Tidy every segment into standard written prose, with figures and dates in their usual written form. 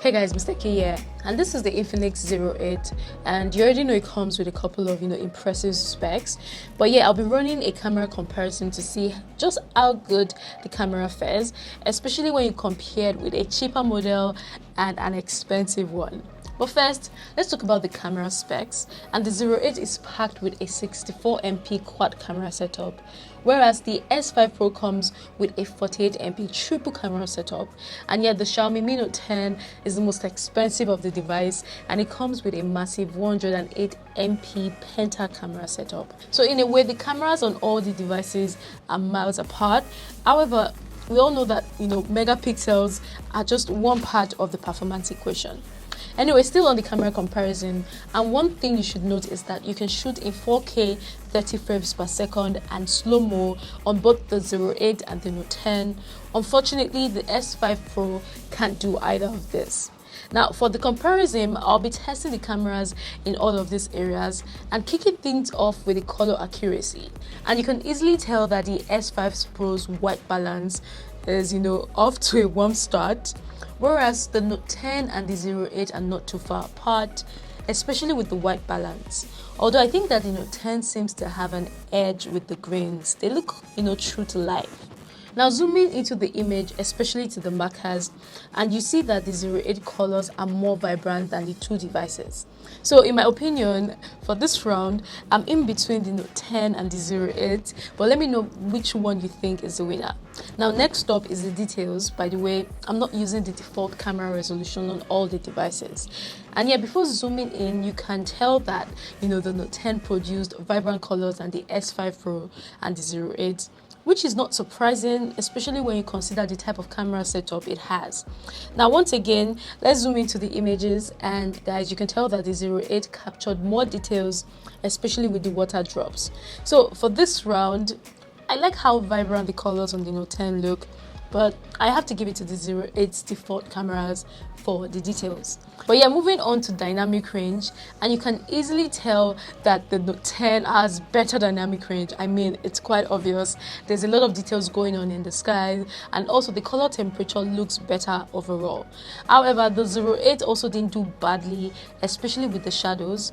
Hey guys, Mr. K here, and this is the Infinix 08, and you already know it comes with a couple of impressive specs. But yeah, I'll be running a camera comparison to see just how good the camera fares, especially when you compare it with a cheaper model and an expensive one. But first, let's talk about the camera specs. And the 08 is packed with a 64MP quad camera setup, whereas the S5 Pro comes with a 48MP triple camera setup. And yet the Xiaomi Mi Note 10 is the most expensive of the device, and it comes with a massive 108MP penta camera setup. So in a way, the cameras on all the devices are miles apart. However, we all know that megapixels are just one part of the performance equation. Anyway, still on the camera comparison, and one thing you should note is that you can shoot in 4K 30 frames per second and slow-mo on both the 08 and the Note 10. Unfortunately, the S5 Pro can't do either of this. Now, for the comparison, I'll be testing the cameras in all of these areas and kicking things off with the color accuracy. And you can easily tell that the S5 Pro's white balance is, off to a warm start, whereas the Note 10 and the 08 are not too far apart, especially with the white balance. Although I think that the Note 10 seems to have an edge with the grains. They look, true to life. Now zooming into the image, especially to the markers, and you see that the 08 colors are more vibrant than the two devices. So in my opinion, for this round, I'm in between the Note 10 and the 08, but let me know which one you think is the winner. Now next up is the details. By the way, I'm not using the default camera resolution on all the devices. And yeah, before zooming in, you can tell that, the Note 10 produced vibrant colors than the S5 Pro and the 08. Which is not surprising, especially when you consider the type of camera setup it has. Now, once again, let's zoom into the images, and guys, you can tell that the 08 captured more details, especially with the water drops. So for this round, I like how vibrant the colors on the Note 10 look, but I have to give it to the 08's default cameras for the details. But yeah, moving on to dynamic range, and you can easily tell that the Note 10 has better dynamic range. I mean, it's quite obvious. There's a lot of details going on in the sky, and also the color temperature looks better overall. However, the 08 also didn't do badly, especially with the shadows.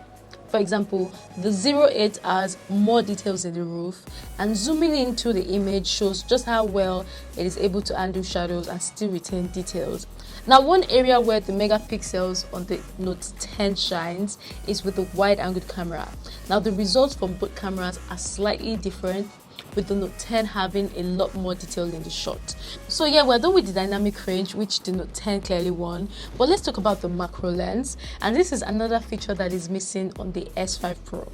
For example, the 08 has more details in the roof, and zooming into the image shows just how well it is able to handle shadows and still retain details. Now, one area where the megapixels on the Note 10 shines is with the wide-angle camera. Now, the results from both cameras are slightly different, with the Note 10 having a lot more detail in the shot. So yeah, we're done with the dynamic range, which the Note 10 clearly won. But let's talk about the macro lens, and this is another feature that is missing on the S5 Pro.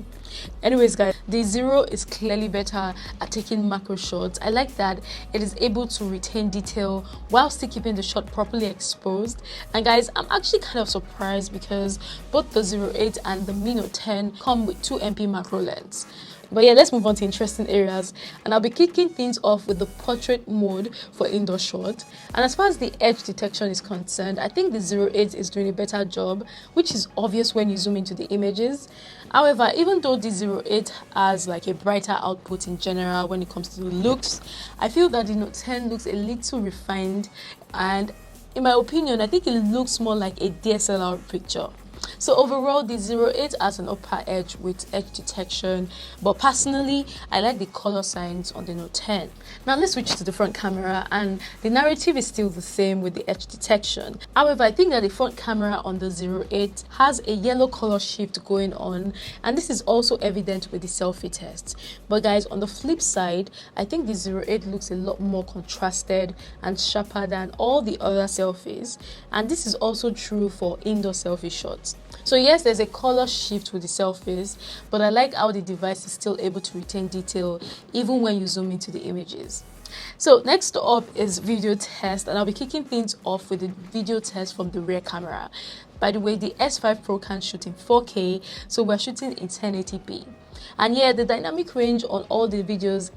Anyways guys, the 0 is clearly better at taking macro shots. I like that it is able to retain detail while still keeping the shot properly exposed. And guys, I'm actually kind of surprised because both the 08 and the Mi Note 10 come with 2MP macro lens. But yeah, let's move on to interesting areas, and I'll be kicking things off with the portrait mode for indoor shot. And as far as the edge detection is concerned, I think the 08 is doing a better job, which is obvious when you zoom into the images. However, even though the 08 has like a brighter output in general when it comes to the looks, I feel that the Note 10 looks a little refined, and in my opinion, I think it looks more like a DSLR picture. So overall, the 08 has an upper edge with edge detection, but personally, I like the color signs on the Note 10. Now let's switch to the front camera, and the narrative is still the same with the edge detection. However, I think that the front camera on the 08 has a yellow color shift going on, and this is also evident with the selfie test. But guys, on the flip side, I think the 08 looks a lot more contrasted and sharper than all the other selfies, and this is also true for indoor selfie shots. So yes, there's a color shift with the selfies, but I like how the device is still able to retain detail even when you zoom into the images. So next up is video test, and I'll be kicking things off with the video test from the rear camera. By the way, the S5 Pro can shoot in 4K, so we're shooting in 1080p. And yeah, the dynamic range on all the videos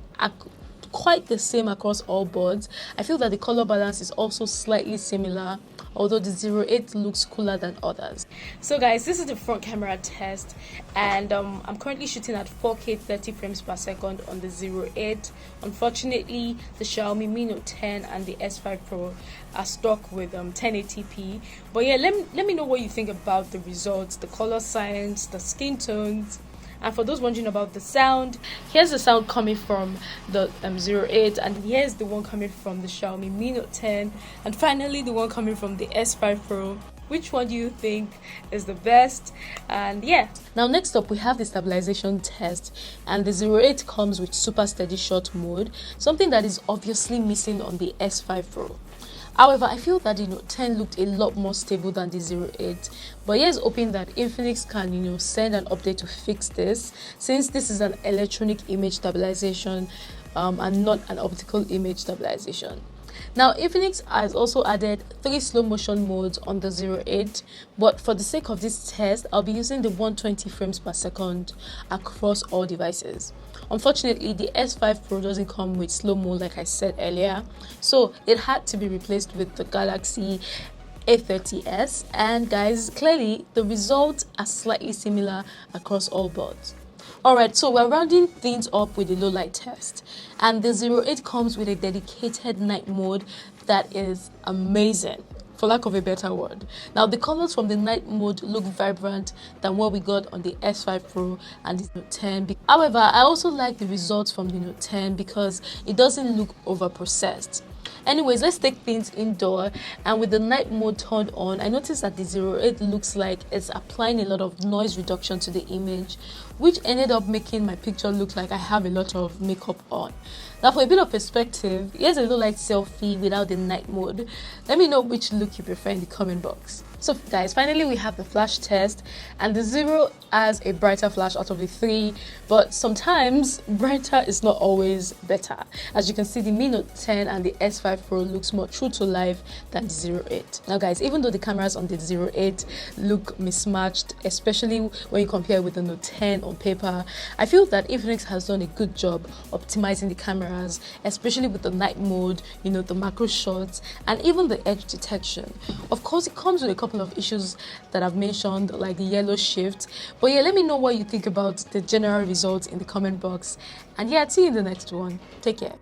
quite the same across all boards. I feel that the color balance is also slightly similar, although the 08 looks cooler than others. So guys, this is the front camera test, and I'm currently shooting at 4K 30 frames per second on the 08. Unfortunately, the Xiaomi Mi Note 10 and the S5 Pro are stuck with 1080p. But yeah, let me know what you think about the results, the color science, the skin tones. And for those wondering about the sound, here's the sound coming from the 08, and here's the one coming from the Xiaomi Mi Note 10, and finally the one coming from the S5 Pro. Which one do you think is the best? And yeah. Now next up we have the stabilization test, and the 08 comes with super steady shot mode, something that is obviously missing on the S5 Pro. However, I feel that the Note 10 looked a lot more stable than the 08. But here's hoping that Infinix can, send an update to fix this, since this is an electronic image stabilization and not an optical image stabilization. Now, Infinix has also added 3 slow motion modes on the 08, but for the sake of this test, I'll be using the 120 frames per second across all devices. Unfortunately, the S5 Pro doesn't come with slow mo like I said earlier, so it had to be replaced with the Galaxy A30s, and guys, clearly the results are slightly similar across all boards. Alright, so we're rounding things up with the low light test, and the 08 comes with a dedicated night mode that is amazing, for lack of a better word. Now, the colors from the night mode look vibrant than what we got on the S5 Pro and the Note 10. However, I also like the results from the Note 10 because it doesn't look over processed. Anyways, let's take things indoor, and with the night mode turned on, I noticed that the 08 looks like it's applying a lot of noise reduction to the image, which ended up making my picture look like I have a lot of makeup on. Now, for a bit of perspective, here's a low light selfie without the night mode. Let me know which look you prefer in the comment box. So guys, finally we have the flash test, and the 0 has a brighter flash out of the 3, but sometimes brighter is not always better. As you can see, the Mi Note 10 and the S5 Pro looks more true to life than the 08. Now guys, even though the cameras on the 08 look mismatched, especially when you compare with the Note 10 on paper, I feel that Infinix has done a good job optimizing the cameras, especially with the night mode, the macro shots, and even the edge detection. Of course, it comes with a couple of issues that I've mentioned, like the yellow shift. But yeah, let me know what you think about the general results in the comment box. And yeah, see you in the next one. Take care.